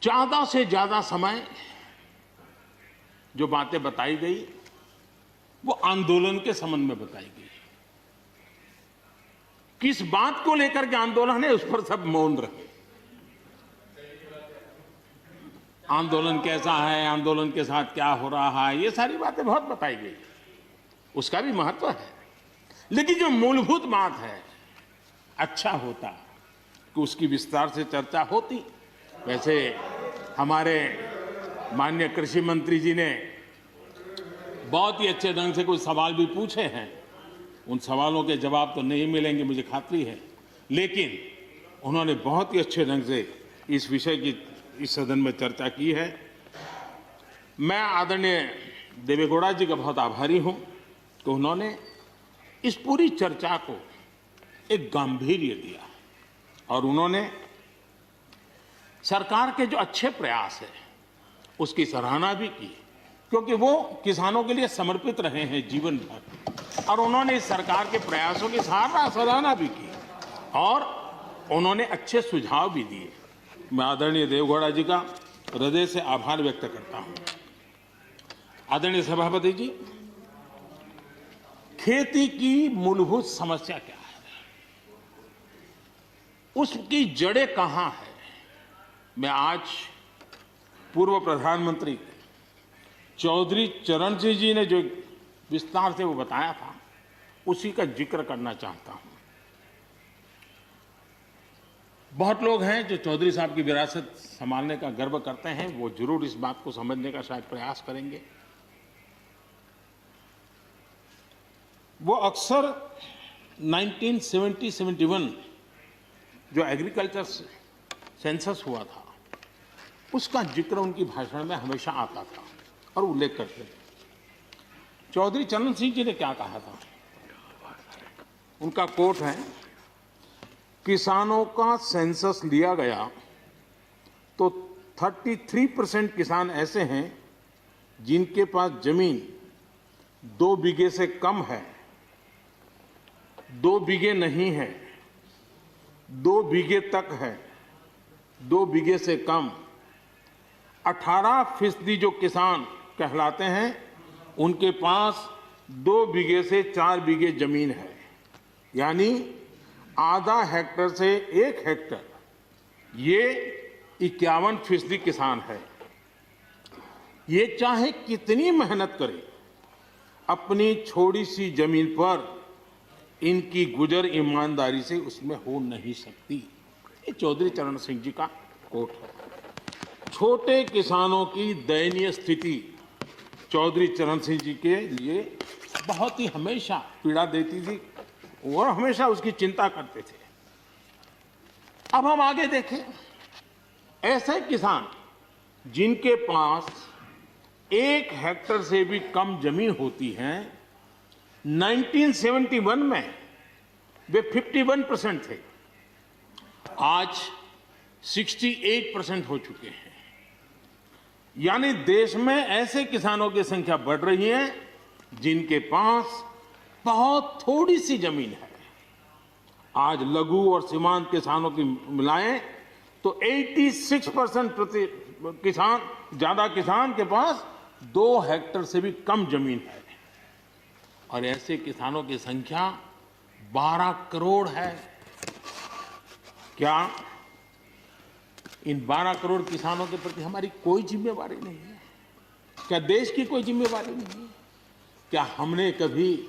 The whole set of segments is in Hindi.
ज्यादा से ज्यादा समय जो बातें बताई गई वो आंदोलन के संबंध में बताई गई। किस बात को लेकर के आंदोलन है उस पर सब मौन रहे। आंदोलन कैसा है, आंदोलन के साथ क्या हो रहा है, ये सारी बातें बहुत बताई गई, उसका भी महत्व है। लेकिन जो मूलभूत बात है, अच्छा होता कि उसकी विस्तार से चर्चा होती। वैसे हमारे माननीय कृषि मंत्री जी ने बहुत ही अच्छे ढंग से कुछ सवाल भी पूछे हैं। उन सवालों के जवाब तो नहीं मिलेंगे, मुझे खातरी है, लेकिन उन्होंने बहुत ही अच्छे ढंग से इस विषय की इस सदन में चर्चा की है। मैं आदरणीय देवेगौड़ा जी का बहुत आभारी हूं कि उन्होंने इस पूरी चर्चा को एक गांभीर्य दिया और उन्होंने सरकार के जो अच्छे प्रयास है उसकी सराहना भी की, क्योंकि वो किसानों के लिए समर्पित रहे हैं जीवन भर, और उन्होंने इस सरकार के प्रयासों की सराहना भी की और उन्होंने अच्छे सुझाव भी दिए। मैं आदरणीय देवेगौड़ा जी का हृदय से आभार व्यक्त करता हूं। आदरणीय सभापति जी, खेती की मूलभूत समस्या क्या है, उसकी जड़ें कहां है, मैं आज पूर्व प्रधानमंत्री चौधरी चरण सिंह जी ने जो विस्तार से वो बताया था उसी का जिक्र करना चाहता हूं। बहुत लोग हैं जो चौधरी साहब की विरासत संभालने का गर्व करते हैं, वो जरूर इस बात को समझने का शायद प्रयास करेंगे। वो अक्सर 1970-71 जो एग्रीकल्चर सेंसस हुआ था उसका जिक्र उनकी भाषण में हमेशा आता था और उल्लेख करते थे। चौधरी चरण सिंह जी ने क्या कहा था, उनका कोट है, किसानों का सेंसस लिया गया तो 33% किसान ऐसे हैं जिनके पास जमीन 2 बीघे से कम है, 2 बीघे नहीं है, 2 बीघे तक है, 2 बीघे से कम। 18% जो किसान कहलाते हैं उनके पास 2 बीघे से 4 बीघे जमीन है, यानी आधा हेक्टर से 1 हेक्टर, ये 51% किसान है। ये चाहे कितनी मेहनत करे, अपनी छोटी सी जमीन पर इनकी गुजर ईमानदारी से उसमें हो नहीं सकती। ये चौधरी चरण सिंह जी का कोट है। छोटे किसानों की दयनीय स्थिति चौधरी चरण सिंह जी के लिए बहुत ही हमेशा पीड़ा देती थी और हमेशा उसकी चिंता करते थे। अब हम आगे देखें, ऐसे किसान जिनके पास 1 हेक्टर से भी कम जमीन होती है, 1971 में वे 51% थे, आज 68% हो चुके हैं। यानी देश में ऐसे किसानों की संख्या बढ़ रही है जिनके पास बहुत थोड़ी सी जमीन है। आज लघु और सीमांत किसानों की मिलाएं तो 86% ज्यादा किसान के पास 2 हेक्टर से भी कम जमीन है, और ऐसे किसानों की संख्या 12 करोड़ है। क्या इन 12 करोड़ किसानों के प्रति हमारी कोई जिम्मेवारी नहीं है? क्या देश की कोई जिम्मेवारी नहीं है? क्या हमने कभी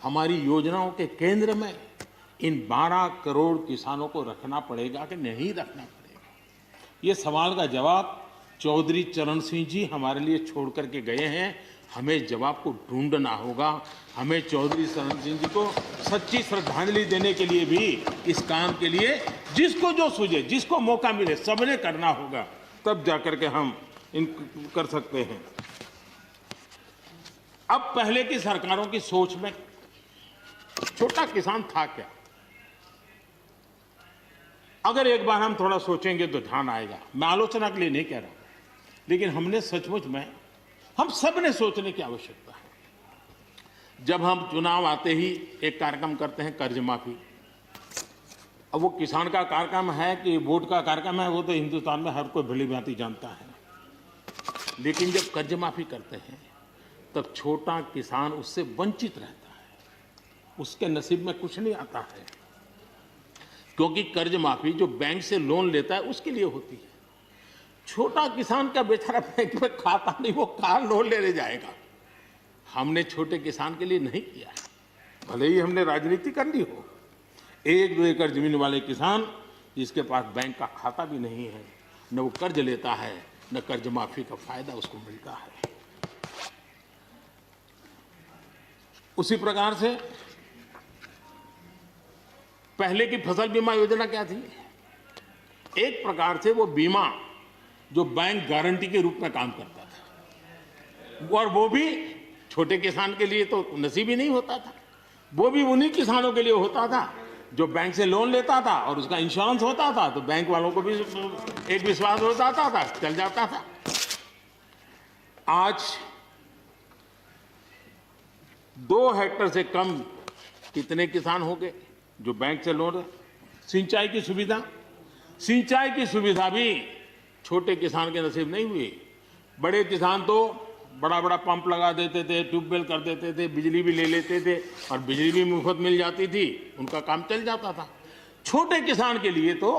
हमारी योजनाओं के केंद्र में इन 12 करोड़ किसानों को रखना पड़ेगा कि नहीं रखना पड़ेगा? ये सवाल का जवाब चौधरी चरण सिंह जी हमारे लिए छोड़ करके गए हैं। हमें जवाब को ढूंढना होगा। हमें चौधरी चरण सिंह जी को सच्ची श्रद्धांजलि देने के लिए भी इस काम के लिए जिसको जो सूझे, जिसको मौका मिले, सबने करना होगा, तब जाकर के हम इन कर सकते हैं। अब पहले की सरकारों की सोच में छोटा किसान था क्या? अगर एक बार हम थोड़ा सोचेंगे तो ध्यान आएगा। मैं आलोचना के लिए नहीं कह रहा, लेकिन हमने सचमुच में हम सब ने सोचने की आवश्यकता है। जब हम चुनाव आते ही एक कार्यक्रम करते हैं कर्ज माफी, अब वो किसान का कार्यक्रम है कि वोट का कार्यक्रम है, वो तो हिंदुस्तान में हर कोई भली भांति जानता है। लेकिन जब कर्ज माफी करते हैं तब छोटा किसान उससे वंचित रहता है, उसके नसीब में कुछ नहीं आता है, क्योंकि कर्ज माफी जो बैंक से लोन लेता है उसके लिए होती है। छोटा किसान का बेचारा बैंक में खाता नहीं, वो कहाँ लोन लेने जाएगा। हमने छोटे किसान के लिए नहीं किया है, भले ही हमने राजनीति कर ली हो। 1-2 एकड़ जमीन वाले किसान जिसके पास बैंक का खाता भी नहीं है, न वो कर्ज लेता है, न कर्ज माफी का फायदा उसको मिलता है। उसी प्रकार से पहले की फसल बीमा योजना क्या थी? एक प्रकार से वो बीमा जो बैंक गारंटी के रूप में काम करता था, और वो भी छोटे किसान के लिए तो नसीब ही नहीं होता था। वो भी उन्हीं किसानों के लिए होता था जो बैंक से लोन लेता था और उसका इंश्योरेंस होता था, तो बैंक वालों को भी एक विश्वास हो जाता था, चल जाता था। आज 2 हेक्टेयर से कम कितने किसान हो गए जो बैंक से लोन? सिंचाई की सुविधा भी छोटे किसान के नसीब नहीं हुई। बड़े किसान तो बड़ा बड़ा पंप लगा देते थे, ट्यूबवेल कर देते थे, बिजली भी ले लेते थे और बिजली भी मुफ्त मिल जाती थी, उनका काम चल जाता था। छोटे किसान के लिए तो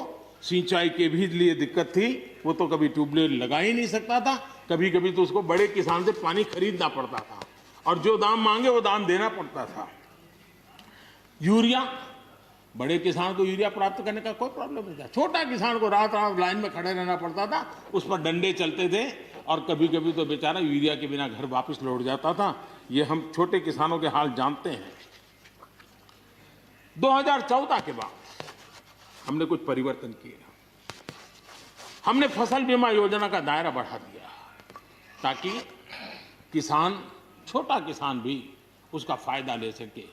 सिंचाई के भी लिए दिक्कत थी, वो तो कभी ट्यूबवेल लगा ही नहीं सकता था, कभी कभी तो उसको बड़े किसान से पानी खरीदना पड़ता था और जो दाम मांगे वो दाम देना पड़ता था। यूरिया, बड़े किसान को यूरिया प्राप्त करने का कोई प्रॉब्लम नहीं था, छोटा किसान को रात रात लाइन में खड़े रहना पड़ता था, उस पर डंडे चलते थे और कभी कभी तो बेचारा यूरिया के बिना घर वापस लौट जाता था। ये हम छोटे किसानों के हाल जानते हैं। 2014 के बाद हमने कुछ परिवर्तन किए। हमने फसल बीमा योजना का दायरा बढ़ा दिया ताकि किसान, छोटा किसान भी उसका फायदा ले सके,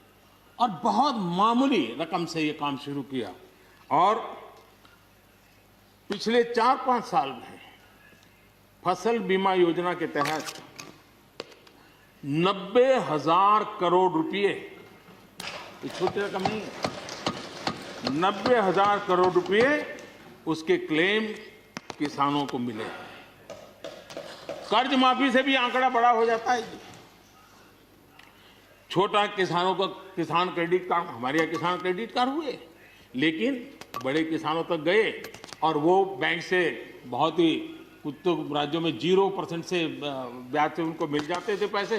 और बहुत मामूली रकम से ये काम शुरू किया। और पिछले 4-5 साल में फसल बीमा योजना के तहत 90,000 करोड़ रुपए, ये छोटी रकम नहीं है, 90,000 करोड़ रुपए उसके क्लेम किसानों को मिले। कर्ज माफी से भी आंकड़ा बड़ा हो जाता है। छोटा किसानों का किसान क्रेडिट कार्ड, हमारे यहाँ किसान क्रेडिट कार्ड हुए, लेकिन बड़े किसानों तक गए और वो बैंक से बहुत ही, कुछ तो राज्यों में 0% से ब्याज से उनको मिल जाते थे पैसे,